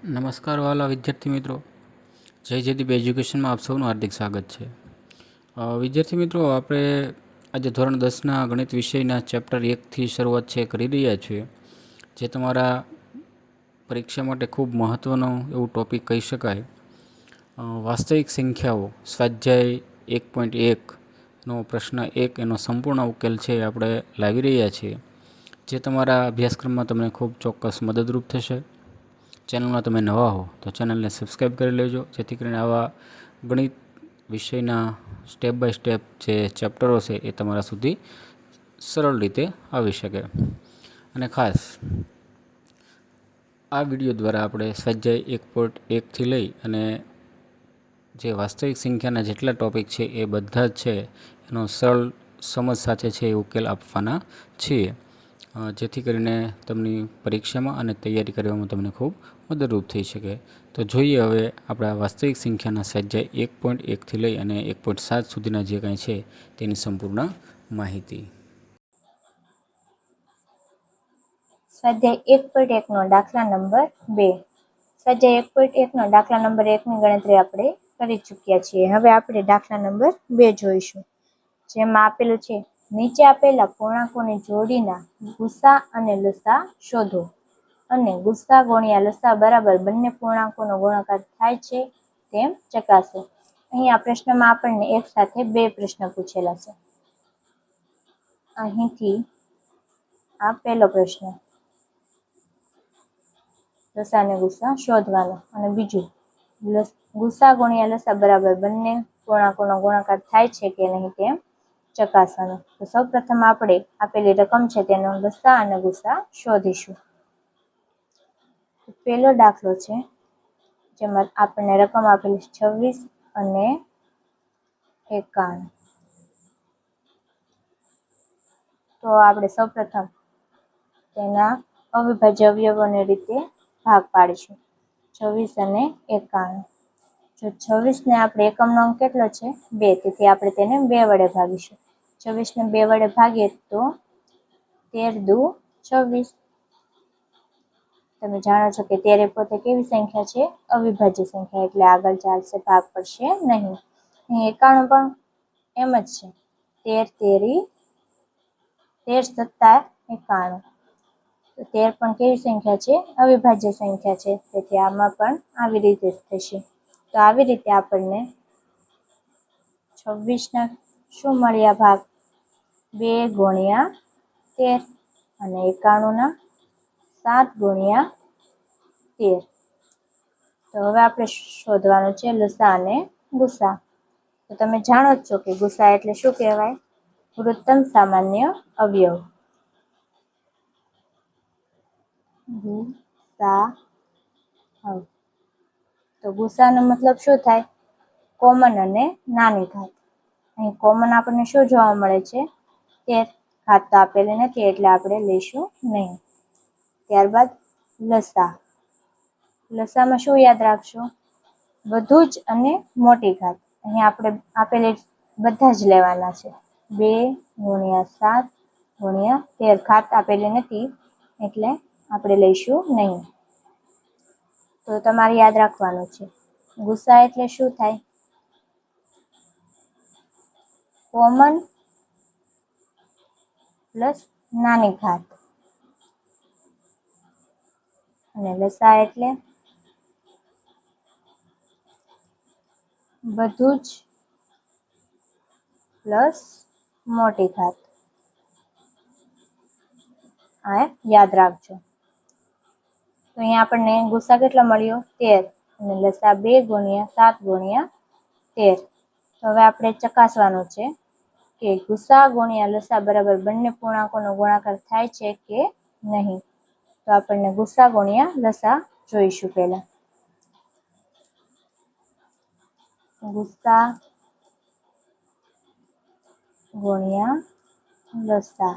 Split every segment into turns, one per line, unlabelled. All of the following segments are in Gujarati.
નમસ્કાર વાલા વિદ્યાર્થી મિત્રો, જય જયદીપ એજ્યુકેશનમાં આપ સૌનું હાર્દિક સ્વાગત છે. વિદ્યાર્થી મિત્રો, આપણે આજે ધોરણ 10ના ગણિત વિષયના ચેપ્ટર 1થી શરૂઆત કરી રહ્યા છીએ, જે તમારા પરીક્ષા માટે ખૂબ મહત્ત્વનો એવું ટૉપિક કહી શકાય. વાસ્તવિક સંખ્યાઓ સ્વાધ્યાય 1.1નો પ્રશ્ન 1 એનો સંપૂર્ણ ઉકેલ છે આપણે લાવી રહ્યા છીએ, જે તમારા અભ્યાસક્રમમાં તમને ખૂબ ચોક્કસ મદદરૂપ થશે. ચેનલમાં તમે નવા હો તો ચેનલને સબસ્ક્રાઈબ કરી લેજો, જેથી કરીને આવા ગણિત વિષયના સ્ટેપ બાય સ્ટેપ જે ચેપ્ટરો છે એ તમારા સુધી સરળ રીતે આવી શકે. અને ખાસ આ વિડીયો દ્વારા આપણે સ્વાધ્યાય 1.1થી લઈ અને જે વાસ્તવિક સંખ્યાના જેટલા ટૉપિક છે એ બધા જ છે એનો સરળ સમજ સાથે છે એ ઉકેલ આપવાના છીએ, જેથી કરીને તમને પરીક્ષામાં અને તૈયારી કરવામાં તમને ખૂબ મદદરૂપ થઈ શકે. તો જોઈએ હવે આપણા વાસ્તવિક સંખ્યાના સ્વાધ્યાય 1.1થી લઈ અને 1.7 સુધીના જે કાંઈ છે તેની સંપૂર્ણ માહિતી.
સ્વાધ્યાય 1.1નો દાખલા નંબર 2. સ્વાધ્યાય 1.1નો દાખલા નંબર 1ની ગણતરી આપણે કરી ચૂક્યા છીએ. હવે આપણે દાખલા નંબર 2 જોઈશું, જેમાં આપેલું છે નીચે આપેલા પૂર્ણાંકોની જોડીના ગુસા અને લસા શોધો, અને ગુસા ગુણ્યા લસા બરાબર બંને પૂર્ણાંકોનો ગુણાકાર થાય છે તેમ ચકાસો. અહીં આ પ્રશ્નમાં આપણને એક સાથે બે પ્રશ્ન પૂછેલા છે. અહીંથી આ પહેલો પ્રશ્ન, લસા અને ગુસા શોધવાનો, અને બીજું ગુસા ગુણ્યા લસા બરાબર બંને પૂર્ણાંકોનો ગુણાકાર થાય છે કે નહીં તેમ ચકાસવાનો. તો સૌ પ્રથમ આપણે આપેલી રકમ છે તેનો લસા અને ગુસા શોધીશું. પહેલો દાખલો છે જેમાં આપણને રકમ આપેલી 26 અને 51. તો આપણે સૌ પ્રથમ તેના અવિભાજ્ય અવયવોની રીતે ભાગ પાડીશું, 26 અને 51. જો 26ને આપણે એકમનો અંક કેટલો છે 2, તેથી આપણે તેને 2 વડે ભાગીશું. 26ને 2 વડે ભાગીએ તો 13 દુ 26. તમે જાણો છો કે 13 એ પોતે કેવી સંખ્યા છે? અવિભાજ્ય સંખ્યા, એટલે આગળ ચાલશે, ભાગ પડશે નહીં. અહીં 91 પણ એમ જ છે, 13 તેરી 13 સત્તા 91. તો 13 પણ કેવી સંખ્યા છે? અવિભાજ્ય સંખ્યા છે, તેથી આમાં પણ આવી રીતે જ થશે. તો આવી રીતે આપણને 26ના શું મળ્યા ભાગ? 2 ગુણ્યા 13, અને 91ના 7 ગુણ્યા 13. તો હવે આપણે શોધવાનું છે લસા અને ગુસા. તો તમે જાણો જ છો કે ગુસા એટલે શું કહેવાય? વૃત્તમ સામાન્ય અવયવ. ગુસા. તો ગુસાનો મતલબ શું થાય? કોમન અને નાની ઘાત. અહીં કોમન આપણને શું જોવા મળે છે? 13. ઘાત તો આપેલી નથી એટલે આપણે લઈશું નહીં. ત્યારબાદ લસા. લસામાં શું યાદ રાખશો? બધું જ અને મોટી ઘાત. અહીં આપણે આપેલી બધા જ લેવાના છે. 2 ગુણ્યા 7 ગુણ્યા 13. ઘાત આપેલી નથી એટલે આપણે લઈશું નહીં. તો તમારે યાદ રાખવાનું છે ગુસા એટલે શું થાય? કોમન પ્લસ નાની ઘાત, અને લસા એટલે બધું જ પ્લસ મોટી ઘાત. આ યાદ રાખજો. તો અહીંયા આપણને ગુસા કેટલો મળ્યો? 13, અને લસા 2 ગુણ્યા 7 ગુણ્યા 13. તો હવે આપણે ચકાસવાનું છે કે ગુસા ગુણ્યા લસા બરાબર બંને પૂર્ણાંકોનો ગુણાકાર થાય છે કે નહીં. તો આપણને ગુસા ગુણ્યા લસા જોઈશું. પહેલા ગુસા ગુણ્યા લસા.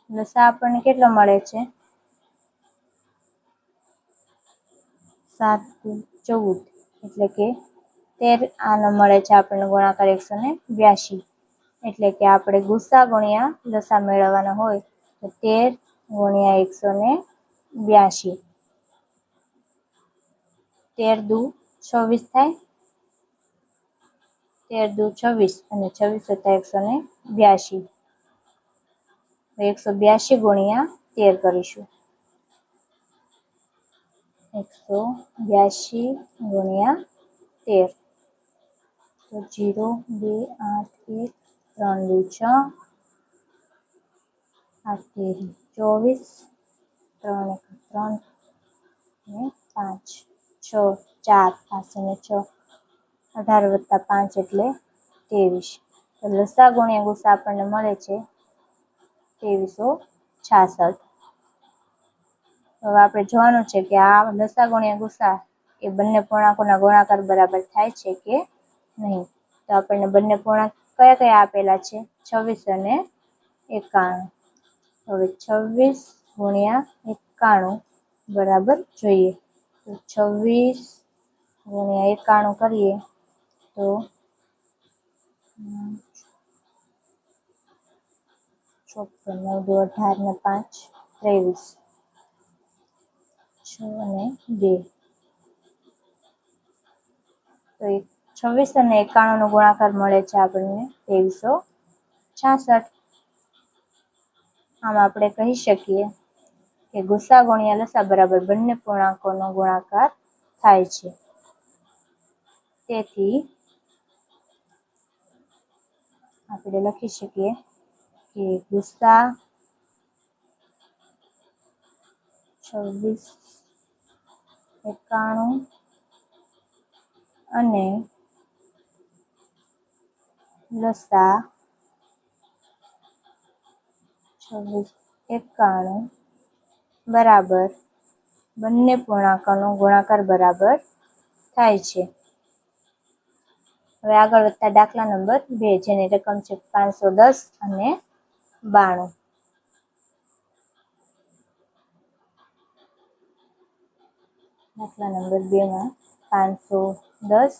લસા આપણને કેટલો મળે છે? 7 દુ 14, એટલે કે 13. આનો મળે છે આપણને ગુણાકાર 182. એટલે કે આપણે ગુસા ગુણ્યા લસા મેળવવાના હોય તો 13 ગુણ્યા 182, 13 દુ 26 થાય, 13 દુ 26 અને 26 વત્તા 182, 182 ગુણ્યા 13 કરીશું, 182 ગુણ્યા 13, તો 0 2 8 1 3 દુ 6, 8 તેરી 24, 3 3 ને 5 6 4 5 અને 6, 18 વત્તા 5 એટલે 23. તો લસા ગુણ્યા ગુસા આપણને મળે છે 2366. હવે આપણે જોવાનું છે કે આ લસા ગુણ્યા ગુસા એ બંને પૂર્ણાંકોના ગુણાકાર બરાબર થાય છે કે નહીં. તો આપણને બંને પૂર્ણાંક કયા કયા આપેલા છે? 26 અને 91. હવે 26 ગુણ્યા 91 બરાબર જોઈએ. તો 26 ગુણ્યા 91 કરીએ તો 54, 9 દુ 18 ને 5 23, 6 અને 2. તો 26 અને 91 નો ગુણાકાર મળે છે આપણને 2366. આમ આપણે કહી શકીએ કે ગુસા ગુણ્યા લસા બરાબર બંને પૂર્ણાંકોનો ગુણાકાર થાય છે. તેથી આપણે લખી શકીએ કે ગુસા 26 91 અને લસા 26 91 બરાબર બંને પૂર્ણાંકોનો ગુણાકાર બરાબર થાય છે. હવે આગળ વધતા દાખલા નંબર 2, જેની રકમ છે 510 અને 92. દાખલા નંબર 2 માં 510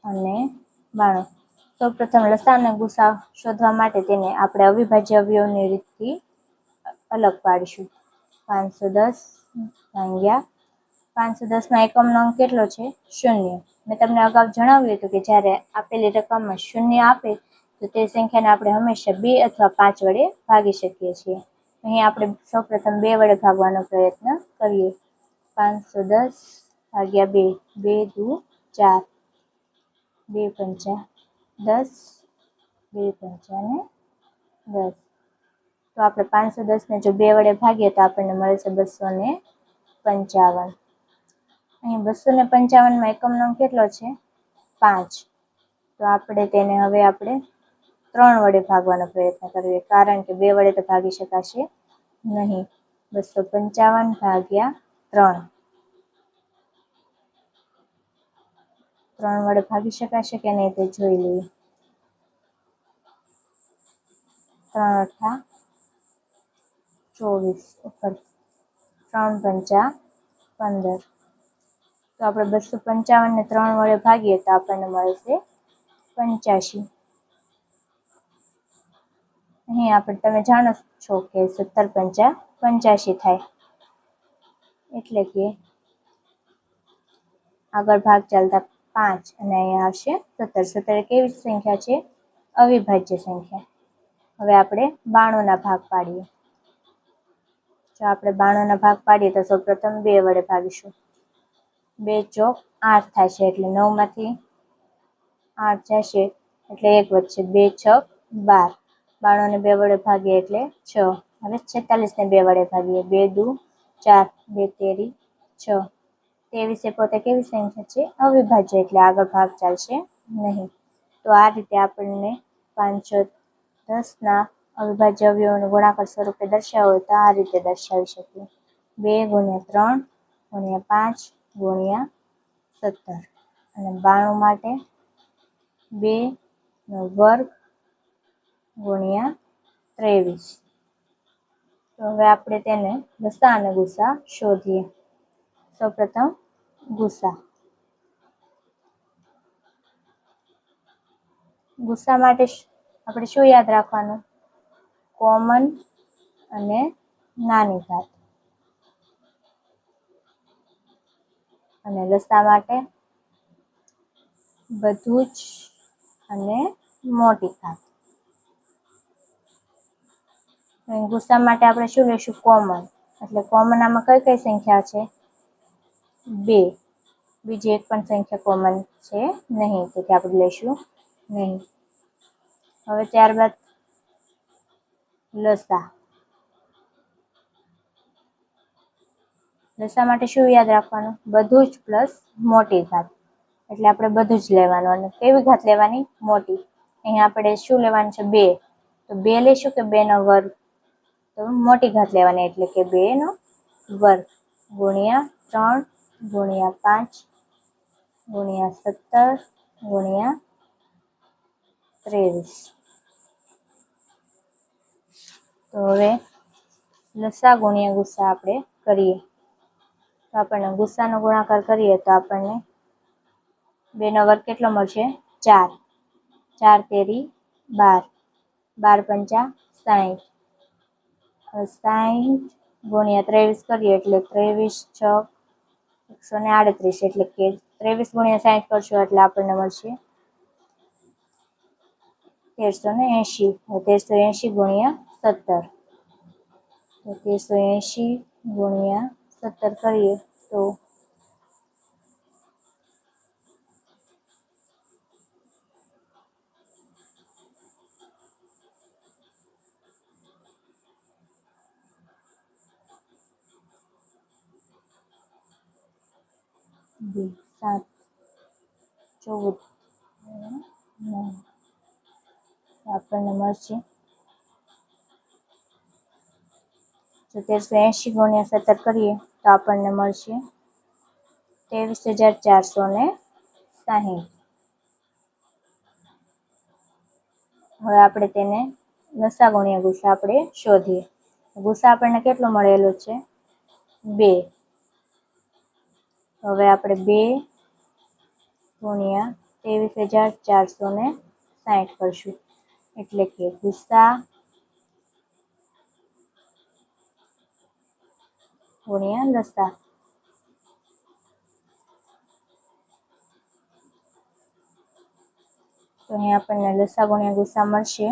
અને 92. સૌપ્રથમ લસા અને ગુસા શોધવા માટે તેને આપણે અવિભાજ્ય અવયવની રીતથી અલગ પાડીશું. 510 ભાગ્યા 510 એકમનો અંક કેટલો છે? 0. મેં તમને અગાઉ જણાવ્યું હતું કે જ્યારે આપેલી રકમમાં 0 આપે તો તે સંખ્યાને આપણે હંમેશા 2 અથવા 5 વડે ભાગી શકીએ છીએ. અહીં આપણે સૌપ્રથમ 2 વડે ભાગવાનો પ્રયત્ન કરીએ. 510 ભાગ્યા 2, 2 દુ 4, 2 પંચા 10, 2 પંચા ને 10. તો આપણે 510 ને જો 2 વડે ભાગીએ તો આપણને મળે છે 255. અહીં 255 એકમનો અંક કેટલો છે? 5. તો આપણે તેને હવે 3 વડે ભાગવાનો પ્રયત્ન કરીએ, કારણ કે 2 વડે તો ભાગી શકાશે નહીં. 255 ભાગ્યા 3, 3 વડે ભાગી શકાશે કે નહીં તે જોઈ લઈએ. 3 અઠા 24 ઉપર 3 પંચા 15. તો આપણે 255 ને 3 વડે ભાગીએ તો આપણને મળે છે 85. અહીં તમે જાણો છો કે 17 પંચા 85 થાય, એટલે કે આગળ ભાગ ચાલતા 5 અને અહીંયા આવશે 17. 17 કેવી સંખ્યા છે? અવિભાજ્ય સંખ્યા. હવે આપણે 92 ના ભાગ પાડીએ. જો આપણે 92 ના ભાગ પાડીએ તો સૌપ્રથમ 2 વડે ભાગીશું. 2 ચોક 8 થશે, એટલે 9 માંથી 8 જશે એટલે 1 વધશે. 2 છક 12. 92 ને 2 વડે ભાગીએ એટલે 6. હવે 46 ને 2 વડે ભાગીએ. 2 દુ 4, 2 તેરી 6. 23 પોતે કેવી સંખ્યા છે? અવિભાજ્ય, એટલે આગળ ભાગ ચાલશે નહીં. તો આ રીતે આપણને 510 ના અવિભાજ્ય અવયવોનો ગુણાકાર સ્વરૂપે દર્શાવવો હોય તો આ રીતે દર્શાવી શકીએ. 2 ગુણ્યા 3 ગુણ્યા 5 ગુણ્યા 17 અને 92 માટે 2 નો વર્ગ ગુણ્યા 23. તો હવે આપણે તેને લસા અને ગુસા શોધીએ. સૌપ્રથમ ગુસા. ગુસા માટે આપણે શું યાદ રાખવાનું? કોમન અને નાની ઘાત. અને લસા માટે બધું જ અને મોટી ઘાત. ગુસ્સા માટે આપણે શું લઈશું? કોમન. એટલે કોમન આમાં કઈ કઈ સંખ્યા છે? 2. બીજી એક પણ સંખ્યા કોમન છે નહીં, તેથી આપણે લઈશું નહીં. હવે ત્યારબાદ લસા. લસા માટે શું યાદ રાખવાનું? બધું જ પ્લસ મોટી ઘાત. એટલે આપણે બધું જ લેવાનું. અને કેવી ઘાત લેવાની? મોટી. અહીંયા આપણે શું લેવાનું છે? 2. તો 2 લઈશું કે 2 નો વર્ગ? તો મોટી ઘાત લેવાની, એટલે કે 2 નો વર્ગ ગુણ્યા 3 ગુણ્યા 5 ગુણ્યા 17 ગુણ્યા 23. તો હવે લસા ગુણ્યા ગુસ્સા આપણે કરીએ. તો આપણને ગુસ્સાનો ગુણાકાર કરીએ તો આપણને 2 નો વર્ગ કેટલો મળશે? 4. 4 તેરી 12. 12 પંચા 60. 60 ગુણ્યા 23 કરીએ એટલે 23 6 138. એટલે કે 23 ગુણ્યા 60 કરશું એટલે આપણને મળશે 1380. 1380 ગુણ્યા 17. તો 1380 ગુણ્યા 17 કરીએ તો બે 7 14 9 આપણને મળશે 1380 ગુણ્યા 17 કરીએ તો આપણને મળશે 23,460. હવે આપણે તેને લસા ગુણ્યા ગુસ્સા આપણે શોધીએ. ગુસ્સા આપણને કેટલો મળેલો છે? 2. હવે આપણે 2 ગુણ્યા 23,460 કરશું. એટલે કે ગુસ્સા ગુણ્યા લસા. તો અહીં આપણને લસા ગુણ્યા ગુસ્સા મળશે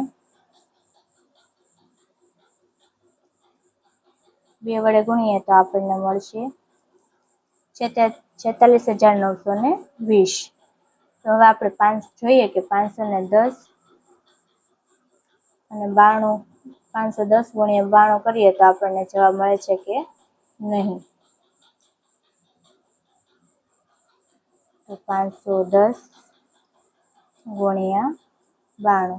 2 વડે ગુણીએ તો આપણને મળશે 46,920. તો હવે આપણે જોઈએ કે 510 અને 92 510 ગુણ્યા 92 કરીએ તો આપણને જવાબ મળે છે કે નહીં. તો 510 ગુણ્યા 92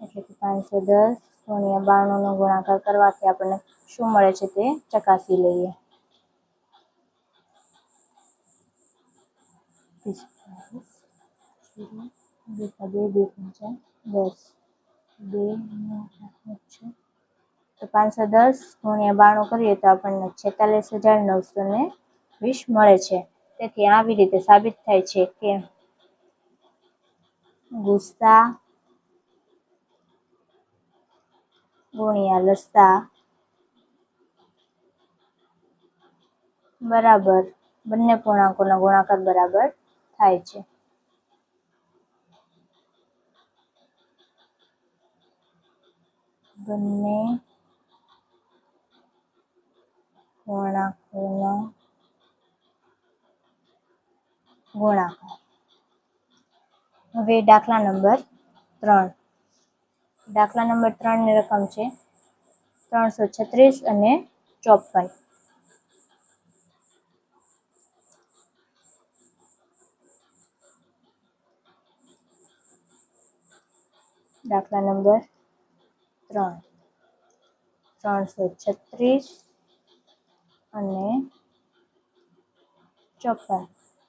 એટલે કે 510 ગુણ્યા 92 નો ગુણાકાર કરવાથી આપણને શું મળે છે તે ચકાસી લઈએ. 2 5 10 2 તો 510 ગુણ્યા 92 કરીએ તો આપણને 46,920 મળે છે. તેથી આવી રીતે સાબિત થાય છે કે ગુસ્સા ગુણ્યા લસા બરાબર બંને પૂર્ણાંકોનો ગુણાકાર બરાબર થાય છે. બંને પૂર્ણાંકોનો ગુણાકાર. હવે દાખલા નંબર 3. દાખલા નંબર 3 ની રકમ છે 336 અને 54. દાખલા નંબર 3 336 અને 54.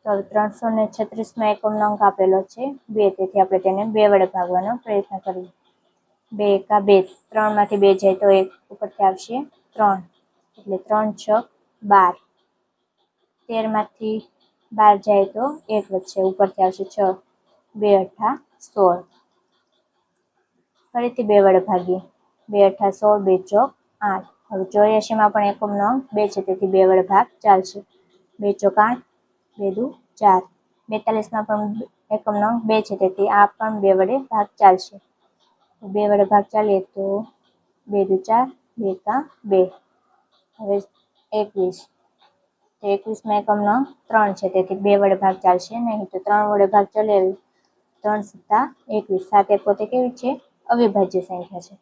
તો 336 એકમનો અંક આપેલો છે 2. તેથી આપણે તેને 2 વડે ભાગવાનો પ્રયત્ન કરીએ. 2 એકા 2. 3 માંથી 2 જાય તો 1 ઉપરથી આવશે 3. એટલે 3 6 12. 13 માંથી 12 જાય તો 1 વધશે, ઉપરથી આવશે 6. 2 8 16. ફરીથી 2 વડે ભાગીએ. 2 અઠા 16, 2 ચોક 8. હવે 84માં પણ એકમનો અંક 2 છે, તેથી 2 વડે ભાગ ચાલશે. 2 ચોક 8, 2 દુ 4. 42માં પણ એકમનો અંક 2 છે, તેથી આ પણ 2 વડે ભાગ ચાલશે. 2 વડે ભાગ ચાલીએ તો 2 દુ 4, 2 એકા 2. હવે 21. તો 21માં એકમનો અંક 3 છે, તેથી 2 વડે ભાગ ચાલશે નહીં. તો 3 વડે ભાગ ચલાવી 3 સત્તા 21. 7 એ પોતે કેવી છે? અવિભાજ્ય સંખ્યા છે,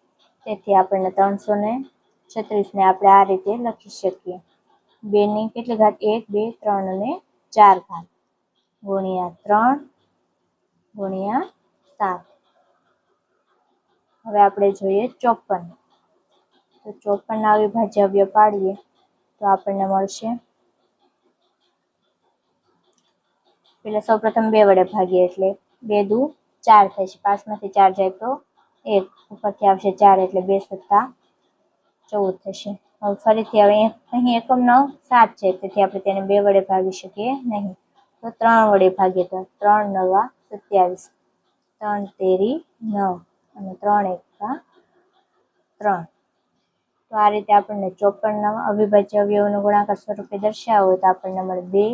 તેથી આપણને 336ને આપણે આ રીતે લખી શકીએ. 2 ની કેટલી ઘાત? 1, 2, 3 અને 4 ઘાત ગુણ્યા 3 ગુણ્યા 7. હવે આપણે જોઈએ 54. તો 54ના અવિભાજ્ય અવયવ પાડીએ તો આપણને મળશે, પેલા સૌપ્રથમ 2 વડે ભાગીએ એટલે 2 દુ 4 થાય છે. 5માંથી 4 જાય તો 1, ઉપરથી આવશે 4 એટલે 2 સત્તા 14 થશે. હવે ફરીથી હવે અહીં એકમનો અંક 7 છે, તેથી આપણે તેને 2 વડે ભાગી શકીએ નહીં. તો 3 વડે ભાગીએ તો 3 નવા 27, 3 તેરી 9 અને 3 એકા 3. તો આ રીતે આપણને 54ના અવિભાજ્ય અવયવોનો ગુણાકાર સ્વરૂપે દર્શાવવો હોય તો આપણને મળે 2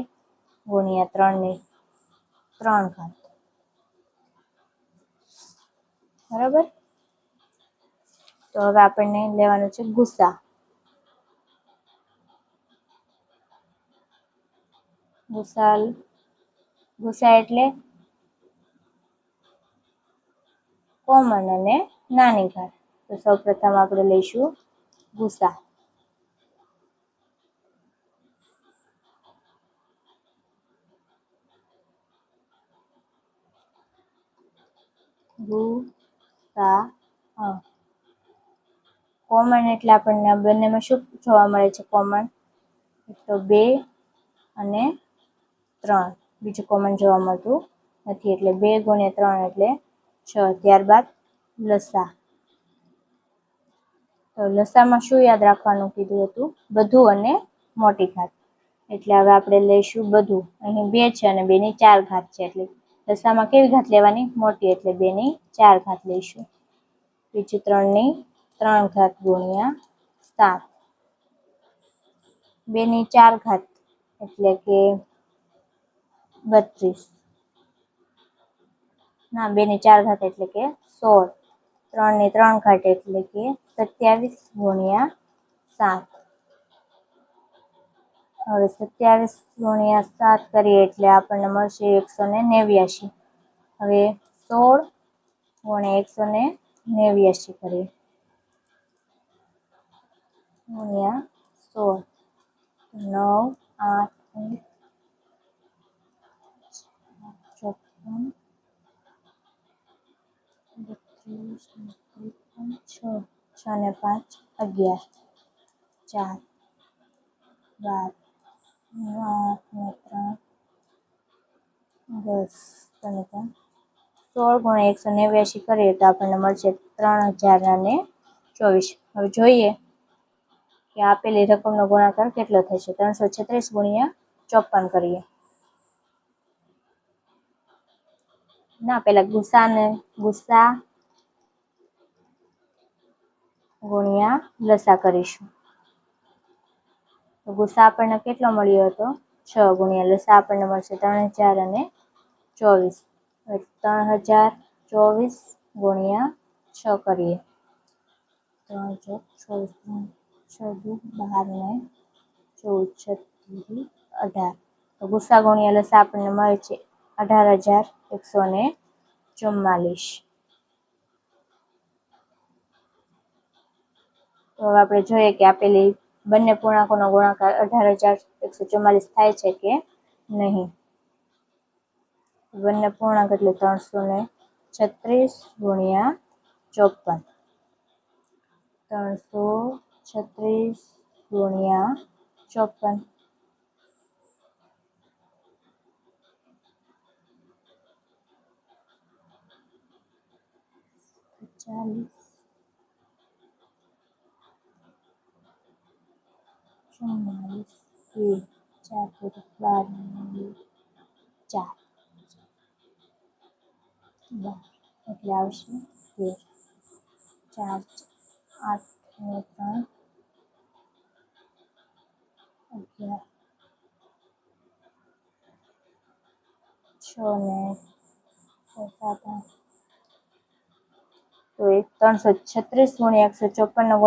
ગુણ્યા 3 ની 3 ઘાત. બરાબર. તો હવે આપણને લેવાનું છે ગુસા. ગુસા એટલે કોમન અને નાની ઘાત. તો સૌપ્રથમ આપણે લઈશું ગુસા. ગુસા કોમન એટલે આપણને બંનેમાં શું જોવા મળે છે? કોમન એક તો 2 અને 3, બીજું કોમન જોવા મળતું નથી, એટલે 2 ગુણ્યા 3 એટલે 6. ત્યારબાદ લસા. તો લસામાં શું યાદ રાખવાનું કીધું હતું? બધું અને મોટી ઘાત. એટલે હવે આપણે લઈશું બધું. અહીં 2 છે અને 2 ની 4 ઘાત છે, એટલે લસામાં કેવી ઘાત લેવાની? મોટી, એટલે 2 ની 4 ઘાત લઈશું. બીજું 3 ની 3 ઘાત ગુણ્યા 7. 2 ની 4 ઘાત એટલે કે 32. ના, 2 ની 4 ઘાત એટલે કે 16. 3 ની 3 ઘાત એટલે કે 27 ગુણ્યા 7. હવે 27 ગુણ્યા 7 કરીએ એટલે આપણને મળશે 189. હવે 16 ગુણ્યા 189 કરીએ ગુણ્યા 16. 9, 8, 54, 32, 6, 6 ને 5, 11, 4, 12, 8 ને 3, 10, અને 16 ગુણ્યા 189 કરીએ તો આપણને મળશે 3024. હવે જોઈએ કે આપેલી રકમનો ગુણાકાર કેટલો થશે? 336 ગુણ્યા 54 કરીએ. ના, પેલા ગુસા ગુણ્યા લસા કરીશું. તો ગુસા આપણને કેટલો મળ્યો હતો? 6 ગુણ્યા લસા આપણને મળશે 3024. 3024 ગુણ્યા 6 કરીએ. 3, 6, 12 ને 14, 36, 18. તો ગુસા ગુણ્યા લસા આપણને મળે છે 18144. તો હવે આપણે જોઈએ કે આપેલી બંને પૂર્ણાંકોનો ગુણાકાર 18144 થાય છે કે નહીં. બંને પૂર્ણાંક એટલે 336 ગુણ્યા 54. 336 ગુણ્યા 54. એટલે આવશે 13, 4, 8 ને 3 11 6 ને 7 8 તો એ 336 ગુણ્યા 154 નો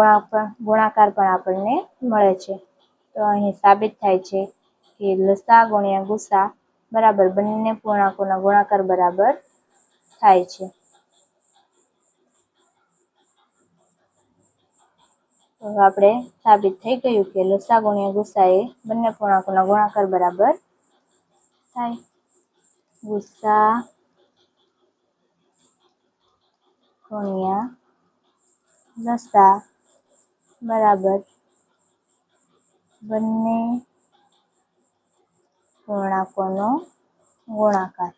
ગુણાકાર પણ આપણને મળે છે. તો અહીં સાબિત થાય છે કે લસા ગુણ્યા ગુસા બરાબર બંને પૂર્ણાંકોના ગુણાકાર બરાબર થાય છે. તો આપણે સાબિત થઈ ગયું કે લસા ગુણ્યા ગુસા એ બંને પૂર્ણાંકોના ગુણાકાર બરાબર થાય. ગુસા ગુણ્યા લસા બરાબર બંને પૂર્ણાંકોનો ગુણાકાર.